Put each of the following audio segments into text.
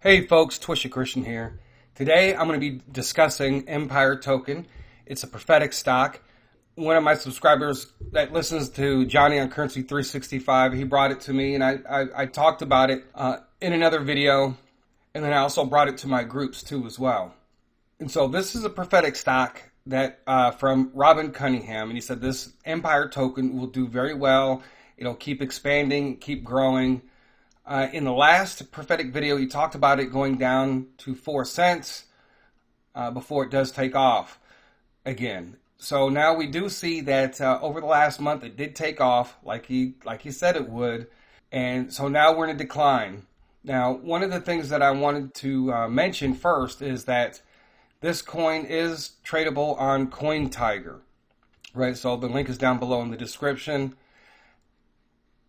Hey folks, Twisha Christian here. Today I'm going to be discussing Empire Token. It's a prophetic stock. One of my subscribers that listens to Johnny on Currency 365, he brought it to me and I talked about it in another video, and then I also brought it to my groups too as well. And so this is a prophetic stock that from Robin Cunningham, and he said this Empire Token will do very well. It'll keep expanding, keep growing. In the last prophetic video, he talked about it going down to 4 cents before it does take off again. So now we do see that over the last month, it did take off like he said it would. And so now we're in a decline. Now, one of the things that I wanted to mention first is that this coin is tradable on Cointiger, right? So the link is down below in the description.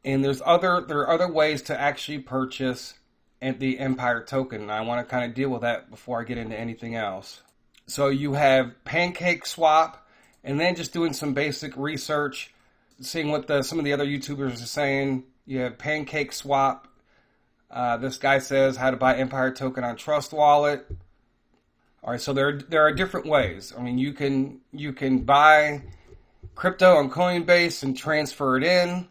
And there are other ways to actually purchase the Empire Token. And I want to kind of deal with that before I get into anything else. So you have pancake swap, and then just doing some basic research, seeing what some of the other YouTubers are saying. You have pancake swap. This guy says how to buy Empire Token on Trust Wallet. All right, so there are different ways. I mean, you can buy crypto on Coinbase and transfer it in.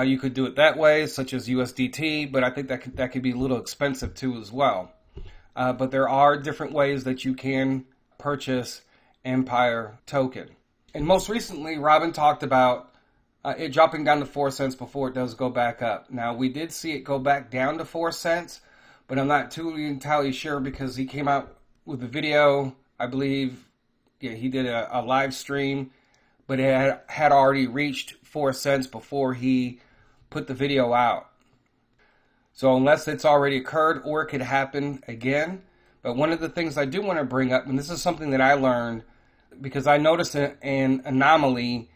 You could do it that way, such as USDT, but I think that could be a little expensive too as well. But there are different ways that you can purchase Empire Token. And most recently, Robin talked about it dropping down to 4 cents before it does go back up. Now, we did see it go back down to 4 cents, but I'm not too entirely sure because he came out with a video, I believe. Yeah, he did a live stream, but it had already reached 4 cents before he put the video out. So unless it's already occurred, or it could happen again. But one of the things I do want to bring up, and this is something that I learned because I noticed an anomaly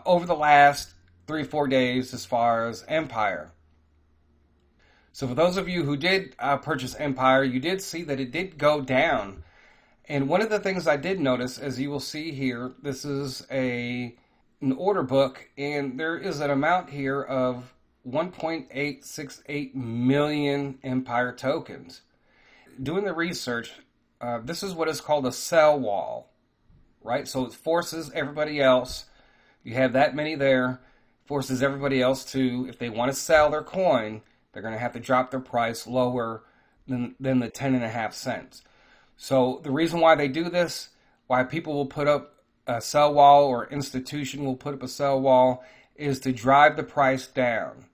over the last 3-4 days as far as Empire. So for those of you who did purchase Empire, you did see that it did go down. And one of the things I did notice, as you will see here, this is an order book, and there is an amount here of 1.868 million Empire tokens. Doing the research, this is what is called a sell wall, right? So it forces everybody else, you have that many there, forces everybody else to, if they want to sell their coin, they're going to have to drop their price lower than the 10.5 cents. So the reason why they do this, why people will put up a sell wall or institution will put up a sell wall, is to drive the price down.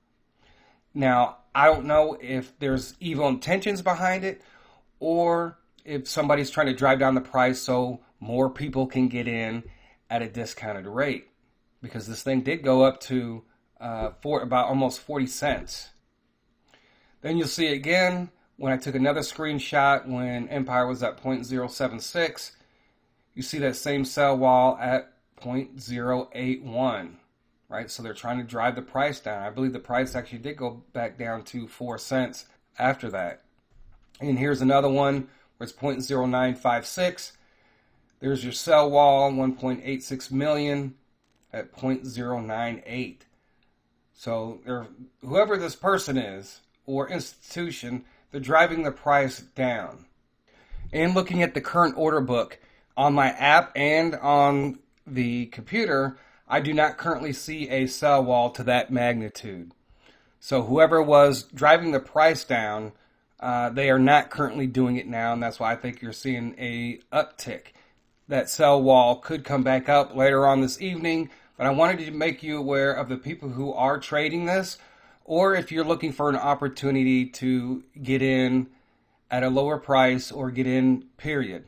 Now, I don't know if there's evil intentions behind it or if somebody's trying to drive down the price so more people can get in at a discounted rate, because this thing did go up to about almost 40 cents. Then you'll see again, when I took another screenshot when Empire was at 0.076, you see that same sell wall at 0.081, right? So they're trying to drive the price down. I believe the price actually did go back down to 4 cents after that. And here's another one where it's 0.0956. There's your sell wall, 1.86 million at 0.098. So whoever this person is or institution, they're driving the price down. And looking at the current order book on my app and on the computer, I do not currently see a sell wall to that magnitude. So whoever was driving the price down, they are not currently doing it now, and that's why I think you're seeing a uptick. That sell wall could come back up later on this evening, but I wanted to make you aware of the people who are trading this, or if you're looking for an opportunity to get in at a lower price or get in, period.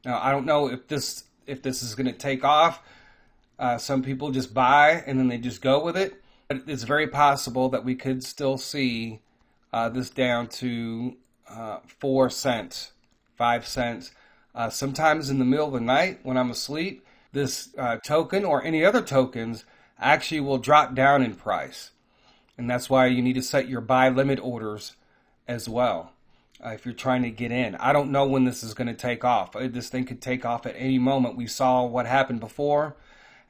Now, I don't know if this is going to take off. Some people just buy and then they just go with it. But it's very possible that we could still see this down to 4 cents, 5 cents. Sometimes in the middle of the night when I'm asleep, this token or any other tokens actually will drop down in price. And that's why you need to set your buy limit orders as well if you're trying to get in. I don't know when this is going to take off. This thing could take off at any moment. We saw what happened before.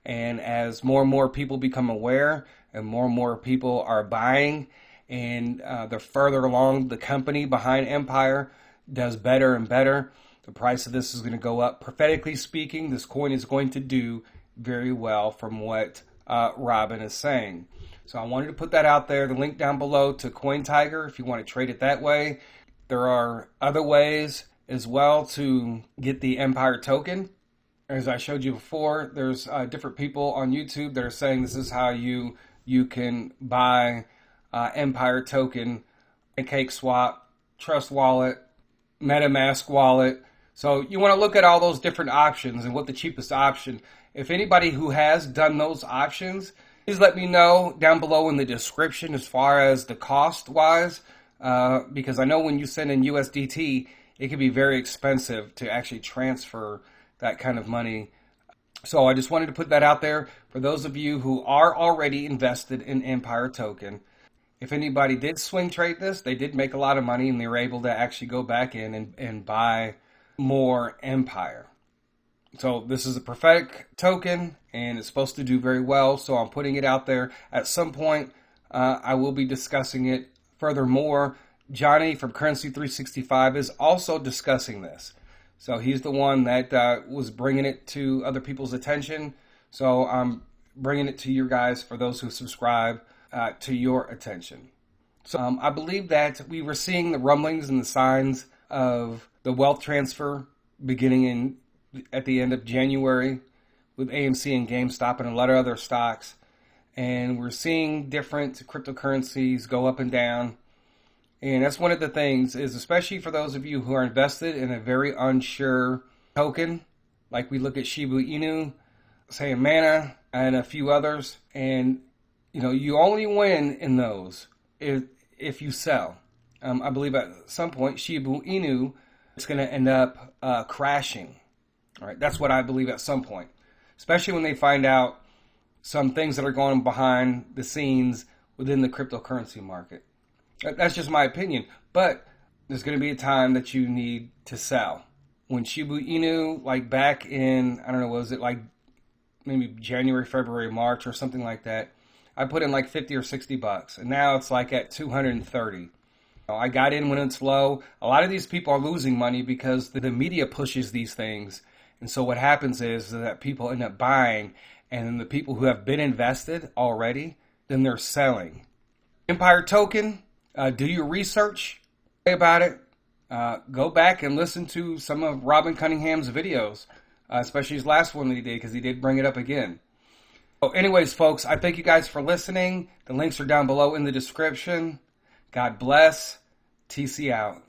And as more and more people become aware and more people are buying and the further along the company behind Empire does better and better, the price of this is going to go up. Prophetically speaking, this coin is going to do very well from what Robin is saying. So I wanted to put that out there. The link down below to Cointiger if you want to trade it that way. There are other ways as well to get the Empire token. As I showed you before, there's different people on YouTube that are saying this is how you can buy Empire token, pancake swap, Trust Wallet, MetaMask wallet. So you want to look at all those different options and what the cheapest option. If anybody who has done those options, please let me know down below in the description as far as the cost wise, because I know when you send in USDT, it can be very expensive to actually transfer that kind of money. So I just wanted to put that out there for those of you who are already invested in Empire token. If anybody did swing trade this, they did make a lot of money and they were able to actually go back in and buy more Empire. So this is a prophetic token and it's supposed to do very well. So I'm putting it out there. At some point, I will be discussing it furthermore. Johnny from Currency 365 is also discussing this. So he's the one that was bringing it to other people's attention. So I'm bringing it to you guys, for those who subscribe, to your attention. So I believe that we were seeing the rumblings and the signs of the wealth transfer beginning at the end of January with AMC and GameStop and a lot of other stocks. And we're seeing different cryptocurrencies go up and down. And that's one of the things is, especially for those of you who are invested in a very unsure token, like we look at Shiba Inu, say Mana, and a few others. And, you know, you only win in those if you sell. I believe at some point Shiba Inu is going to end up crashing. All right, that's what I believe at some point, especially when they find out some things that are going behind the scenes within the cryptocurrency market. That's just my opinion, but there's going to be a time that you need to sell. When Shiba Inu, like back in, I don't know, was it like maybe January, February, March or something like that, I put in like 50 or 60 bucks, and now it's like at 230. I got in when it's low. A lot of these people are losing money because the media pushes these things. And so what happens is that people end up buying, and then the people who have been invested already, then they're selling. Empire token, do your research about it. Go back and listen to some of Robin Cunningham's videos, especially his last one that he did, because he did bring it up again. So anyways, folks, I thank you guys for listening. The links are down below in the description. God bless. TC out.